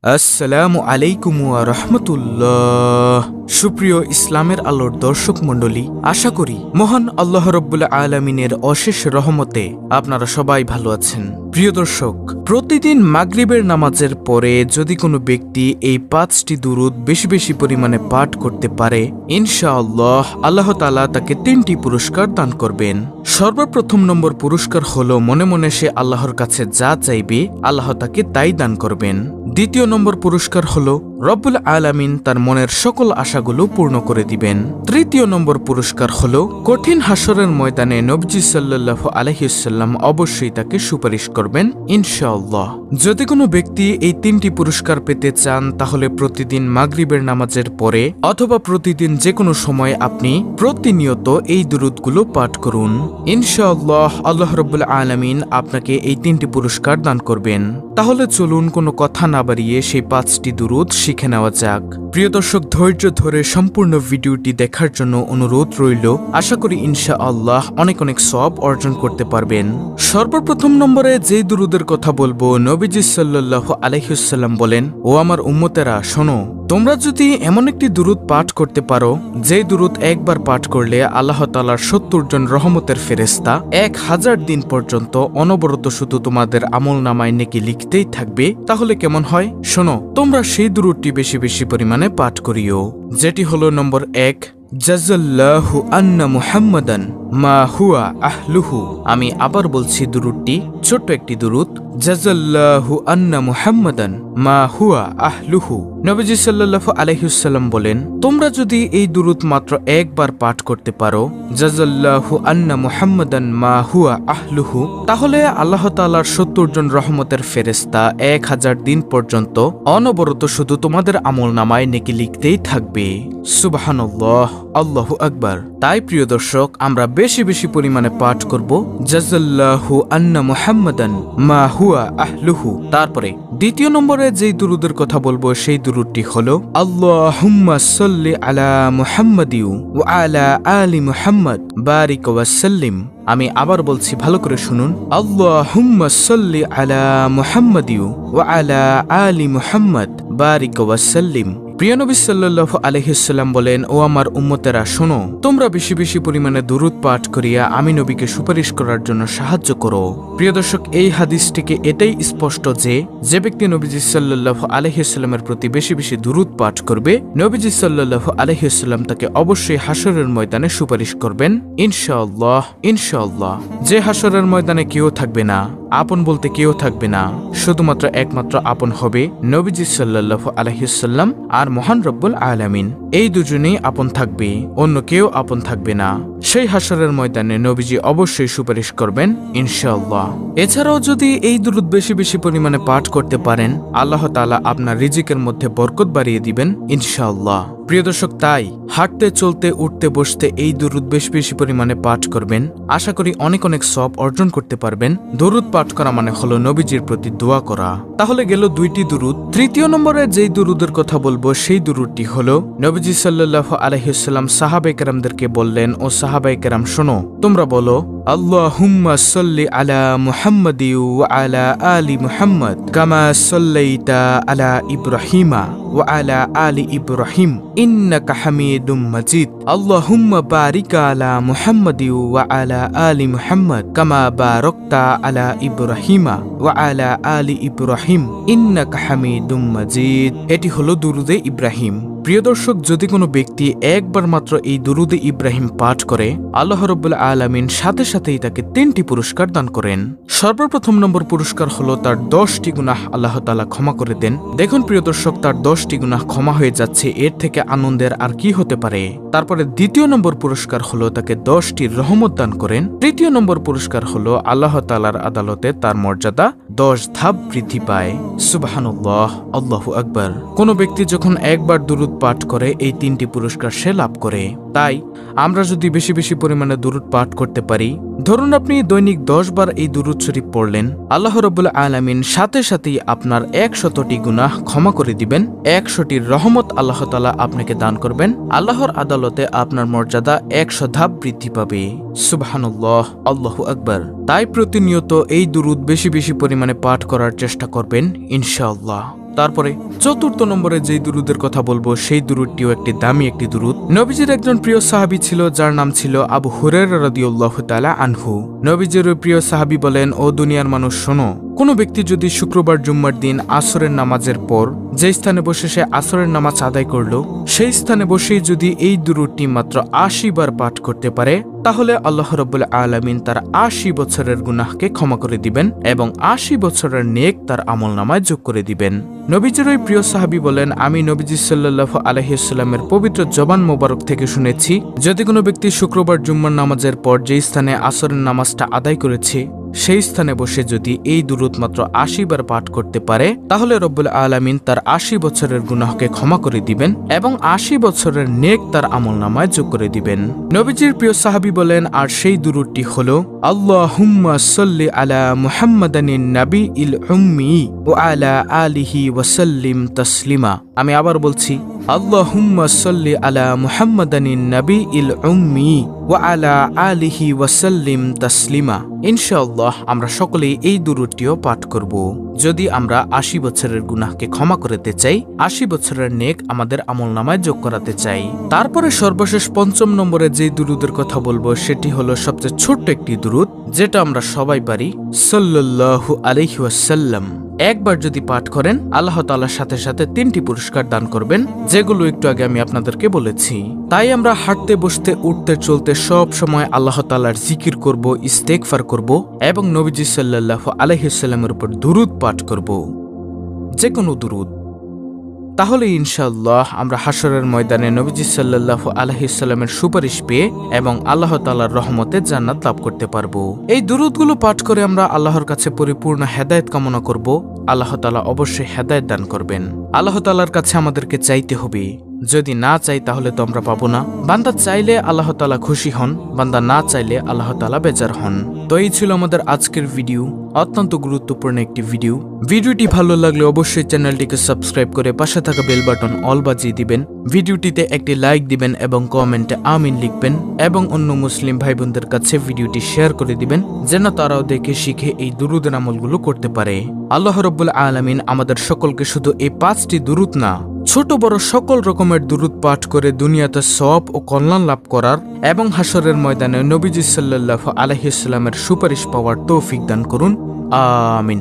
আসসালামু আলাইকুম ওয়া রাহমাতুল্লাহ। সুপ্রিয় ইসলামের আলোর দর্শক মণ্ডলী, আশা করি মহান আল্লাহ রাব্বুল আলামিনের অশেষ রহমতে আপনারা সবাই ভালো আছেন। প্রিয় দর্শক, প্রতিদিন মাগরিবের নামাজের পরে যদি কোনো ব্যক্তি এই 5টি দুরূদ বেশি বেশি পরিমাণে পাঠ করতে পারে, ইনশাআল্লাহ আল্লাহ তাআলা তাকে 3টি পুরস্কার দান করবেন। সর্বপ্রথম নম্বর পুরস্কার হলো মনে মনে সে আল্লাহর কাছে যা চাইবে আল্লাহ তাকে তাই দান করবেন। দ্বিতীয় নম্বর পুরস্কার হলো রব্বুল আলামিন তার মনের সকল আশাগুলো পূর্ণ করে দিবেন। তৃতীয় নম্বর পুরস্কার হলো কঠিন হাসরের ময়দানে নবীজি সাল্লাল্লাহু আলাইহি ওয়াসাল্লাম অবশ্যই তাকে সুপারিশ করবেন ইনশাআল্লাহ। যদি কোনো ব্যক্তি এই 3টি পুরস্কার পেতে চান তাহলে প্রতিদিন মাগরিবের নামাজের পরে অথবা প্রতিদিন যে কোনো সময় আপনি প্রতিনিয়ত এই দুরূদগুলো পাঠ করুন। ইনশাআল্লাহ আল্লাহ রাব্বুল আলামিন আপনাকে এই 3টি পুরস্কার দান করবেন। তাহলে চলুন কোনো কথা না বাড়িয়ে সেই 5টি দুরূদ শিখে নেওয়া যাক। প্রিয় দর্শক, ধৈর্য ধরে সম্পূর্ণ ভিডিওটি দেখার জন্য অনুরোধ রইল। আশা করি ইনশাআল্লাহ অনেক অনেক সওয়াব অর্জন করতে পারবেন। সর্বপ্রথম নম্বরে যেই দুরূদের কথা বলবো, নবীজি সাল্লাল্লাহু আলাইহি ওয়াসাল্লাম বলেন, ও আমার উম্মতেরা শোনো, তোমরা যদি এমন একটি দুরূদ পাঠ করতে পারো যেই দুরূদ একবার পাঠ করলে আল্লাহ তাআলার 70 জন রহমতের ফেরেশতা 1000 দিন পর্যন্ত অনবরত শুধু তোমাদের আমলনামায় নেকি লিখতেই থাকবে, তাহলে কেমন হয়? শোনো, তোমরা সেই দুরূদটি বেশি বেশি পরিমাণে পাঠ করিও, যেটি হলো নম্বর 1, জাযাল্লাহু আন্না মুহাম্মাদান মা হুয়া আহলুহু। আমি আবার বলছি দুরূদটি, ছোট্ট একটি দুরূদ, জাযাল্লাহু আন্না মুহাম্মাদান মা হুয়া আহলুহু। নবীজি সাল্লাল্লাহু আলাইহি ওয়াসাল্লাম বলেন, তোমরা যদি এই দুরূদ মাত্র একবার পাঠ করতে পারো, জাযাল্লাহু আন্না মুহাম্মাদান মা হুয়া আহলুহু, তাহলে আল্লাহ তাআলার 70 জন রহমতের ফেরেশতা 1000 দিন পর্যন্ত অনবরত শুধু তোমাদের আমলনামায় নেকি লিখতেই থাকবে। সুবহানাল্লাহ, আল্লাহু আকবার। তাই প্রিয় দর্শক, আমরা বেশি বেশি পরিমাণে পাঠ করব জাযাল্লাহু আন্না মুহাম্মাদান মা হুয়া আহলুহু। তারপরে দ্বিতীয় নম্বরে যেই দুরূদের কথা বলবো সেই দুরূদটি হলো আল্লাহুম্মা সাল্লি আলা মুহাম্মাদিউ ওয়া আলা আলি মুহাম্মাদ বারিক ওয়া সাল্লিম। আমি আবার বলছি, ভালো করে শুনুন, আল্লাহুম্মা সাল্লি আলা মুহাম্মাদিউ ওয়া আলা আলি মুহাম্মাদ বারিক ওয়া সাল্লিম। প্রিয় নবী সাল্লাল্লাহু আলাইহি ওয়াসাল্লাম বলেন, ও আমার উম্মতেরা শোনো, তোমরা বেশি বেশি পরিমাণে দুরূদ পাঠ করিয়া আমি নবীকে সুপারিশ করার জন্য সাহায্য করো। প্রিয় দর্শক, এই হাদিস থেকে এটাই স্পষ্ট যে যে ব্যক্তি নবীজি সাল্লাল্লাহু আলাইহি ওয়াসাল্লামের প্রতি বেশি বেশি দুরূদ পাঠ করবে, নবীজি সাল্লাল্লাহু আলাইহি ওয়াসাল্লাম তাকে অবশ্যই হাসরের ময়দানে সুপারিশ করবেন ইনশাআল্লাহ। ইনশাআল্লাহ, যে হাসরের ময়দানে কেউ থাকবে না, আপন বলতে কেউ থাকবে না, শুধুমাত্র একমাত্র আপন হবে নবীজি সাল্লাল্লাহু আলাইহি ওয়াসাল্লাম আর মহান রব্বুল আলামিন। এই দুজনেই আপন থাকবে, অন্য কেউ আপন থাকবে না। সেই হাসরের ময়দানে নবীজি অবশ্যই সুপারিশ করবেন ইনশাআল্লাহ। এছাড়াও যদি এই দুরূদ বেশি বেশি পরিমাণে পাঠ করতে পারেন, আল্লাহ তাআলা আপনার রিজিকের মধ্যে বরকত বাড়িয়ে দিবেন ইনশাআল্লাহ। প্রিয় দর্শক, তাই হাঁটতে চলতে উঠতে বসতে এই দুরূদ বেশি বেশি পরিমাণে পাঠ করবেন। আশা করি অনেক অনেক সওয়াব অর্জন করতে পারবেন। দুরূদ পাঠ করা মানে হলো নবীজির প্রতি দোয়া করা। তাহলে গেল 2টি দুরূদ। তৃতীয় নম্বরে যেই দুরূদের কথা বলবো সেই দুরূদটি হলো নবীজি সাল্লাল্লাহু আলাইহি ওয়াসাল্লাম সাহাবায়ে কেরামদেরকে বললেন, ও সাহাবায়ে কেরাম শোনো, তোমরা বলো আল্লাহুম্মা সাল্লি আলা মুহাম্মাদি ওয়া আলা আলি মুহাম্মাদ কামা সাল্লাইতা আলা ইব্রাহিমা ওয়া আলা আলি ইব্রাহিম ইন্নাকা হামিদুম মাজিদ। আল্লাহুম্মা বারিক আলা মুহাম্মাদি ওয়া আলা আলি মুহাম্মাদ কামা বারাকতা আলা ইব্রাহিমা ওয়া আলা আলি ইব্রাহিম ইন্নাকা হামিদুম মাজিদ। এটি হলো দুরূদে ইব্রাহিম। প্রিয় দর্শক, যদি কোনো ব্যক্তি একবার মাত্র এই দুরূদে ইব্রাহিম পাঠ করে, আল্লাহ রাব্বুল আলামিন সাথে সাথেই তাকে 3টি পুরস্কার দান করেন। সর্বপ্রথম নম্বর পুরস্কার হলো তার 10টি গুনাহ আল্লাহ তাআলা ক্ষমা করে দেন। দেখুন প্রিয় দর্শক, তার 10টি গুনাহ ক্ষমা হয়ে যাচ্ছে, এর থেকে আনন্দের আর কি হতে পারে। তারপরে দ্বিতীয় নম্বর পুরস্কার হলো তাকে 10টি রহমত দান করেন। তৃতীয় নম্বর পুরস্কার হলো আল্লাহ তাআলার আদালতে তার মর্যাদা 10 ধাপ বৃদ্ধি পায়। সুবহানাল্লাহ, আল্লাহু আকবার। কোন ব্যক্তি যখন একবার দুরূদ পাঠ করে, এই 3টি পুরস্কার সে লাভ করে। তাই আমরা যদি বেশি বেশি পরিমাণে দুরূদ পাঠ করতে পারি, ধরুন আপনি দৈনিক 10 বার এই দুরূদ শরীফ পড়লেন, আল্লাহ রাব্বুল আলামিন সাথে সাথেই আপনার 100টি গুনাহ ক্ষমা করে দিবেন, 100টির রহমত আল্লাহ তাআলা আপনাকে দান করবেন। আল্লাহর আদালতে আপনার মর্যাদা 100 ধাপ বৃদ্ধি পাবে। সুবহানাল্লাহ, আল্লাহু আকবার। তাই প্রতিনিয়ত এই দুরূদ বেশি বেশি পরিমাণে পাঠ করার চেষ্টা করবেন ইনশাআল্লাহ। তারপরে চতুর্থ নম্বরে যেই দুরুদের কথা বলবো সেই দুরুদটিও একটি দামি একটি দুরুদ। নবীজির একজন প্রিয় সাহাবী ছিল যার নাম ছিল আবু হুরায়রা রাদিয়াল্লাহু তাআলা আনহু। নবীজির প্রিয় সাহাবী বলেন, ও দুনিয়ার মানুষ শোনো, কোনো ব্যক্তি যদি শুক্রবার জুম্মার দিন আসরের নামাজের পর যে স্থানে বসে সে আসরের নামাজ আদায় করলো, সেই স্থানে বসেই যদি এই দুরুদটি মাত্র ৮০ বার পাঠ করতে পারে, তাহলে আল্লাহ রাব্বুল আলামিন তার ৮০ বছরের গুনাহকে ক্ষমা করে দিবেন এবং ৮০ বছরের নেক তার আমলনামায় যোগ করে দিবেন। নবীজির ওই প্রিয় সাহাবী বলেন, আমি নবীজি সাল্লাল্লাহু আলাইহি ওয়াসাল্লামের পবিত্র জবান মোবারক থেকে শুনেছি, যদি কোনো ব্যক্তি শুক্রবার জুম্মার নামাজের পর যে স্থানে আসরের নামাজটা আদায় করেছে সেই স্থানে বসে যদি এই দুরূদ মাত্র ৮০ বার পাঠ করতে পারে, তাহলে রব্বুল আলামিন তার ৮০ বছরের গুনাহকে ক্ষমা করে দিবেন এবং ৮০ বছরের নেক তার আমলনামায় যোগ করে দিবেন। নবীজির প্রিয় সাহাবী বলেন, আর সেই দুরূদটি হলো, আল্লাহুম্মা সাল্লি আলা মুহাম্মাদানিন নাবিয়িল উম্মি ওয়া আলা আলিহি ওয়া সাল্লিম তাসলিমা। আমি আবার বলছি, আল্লাহুম্মা সাল্লি আলা মুহাম্মাদানিন নাবিয়িল উম্মি ওয়া আলা আলিহি ওয়া সাল্লিম তাসলিমা। ইনশাআল্লাহ আমরা সকলেই এই দুরূদটিও পাঠ করব যদি আমরা ৮০ বছরের গুনাহকে ক্ষমা করতে চাই, ৮০ বছরের নেক আমাদের আমলনামায় যোগ করাতে চাই। তারপরে সর্বশেষ পঞ্চম নম্বরে যে দুরূদের কথা বলবো সেটি হলো সবচেয়ে ছোট্ট একটি দুরূদ, যেটা আমরা সবাই পারি, সাল্লাল্লাহু আলাইহি ওয়াসাল্লাম। একবার যদি পাঠ করেন, আল্লাহ তাআলার সাথে সাথে ৩টি পুরস্কার দান করবেন, যেগুলো একটু আগে আমি আপনাদেরকে বলেছি। তাই আমরা হাঁটতে বসতে উঠতে চলতে সব সময় আল্লাহ তাআলার জিকির করব, ইস্তেগফার করব এবং নবীজি সাল্লাল্লাহু আলাইহি ওয়াসাল্লামের উপর দুরূদ পাঠ করব, যে কোনো দুরূদ। তাহলে ইনশাআল্লাহ আমরা হাশরের ময়দানে নবীজি সাল্লাল্লাহু আলাইহি ওয়াসাল্লামের সুপারিশ পেয়ে এবং আল্লাহ তাআলার রহমতে জান্নাত লাভ করতে পারবো। এই দুরূদগুলো পাঠ করে আমরা আল্লাহর কাছে পরিপূর্ণ হেদায়েত কামনা করব। আল্লাহ তাআলা অবশ্যই হেদায়েত দান করবেন। আল্লাহ তাআলার কাছে আমাদেরকে চাইতে হবে, যদি না চাই তাহলে তো আমরা পাবো না। বান্দা চাইলে আল্লাহ তাআলা খুশি হন, বান্দা না চাইলে আল্লাহ তাআলা বেজার হন। তো এই ছিল আমাদের আজকের ভিডিও, অত্যন্ত গুরুত্বপূর্ণ একটি ভিডিও। ভিডিওটি ভালো লাগলে অবশ্যই চ্যানেলটিকে সাবস্ক্রাইব করে পাশে থাকা বেল বাটন অল বাজিয়ে দিবেন। ভিডিওটিতে একটি লাইক দিবেন এবং কমেন্টে আমিন লিখবেন এবং অন্য মুসলিম ভাই বোনদের কাছে ভিডিওটি শেয়ার করে দিবেন, যেন তারাও দেখে শিখে এই দুরূদের আমলগুলো করতে পারে। আল্লাহ রাব্বুল আলামিন আমাদের সকলকে শুধু এই 5টি দুরূদ না, ছোট বড় সকল রকমের দুরূদ পাঠ করে দুনিয়াতে সওয়াব ও কল্যাণ লাভ করার এবং হাশরের ময়দানে নবীজি সাল্লাল্লাহু আলাইহি ওয়াসাল্লামের সুপারিশ পাওয়ার তৌফিক দান করুন। আমিন।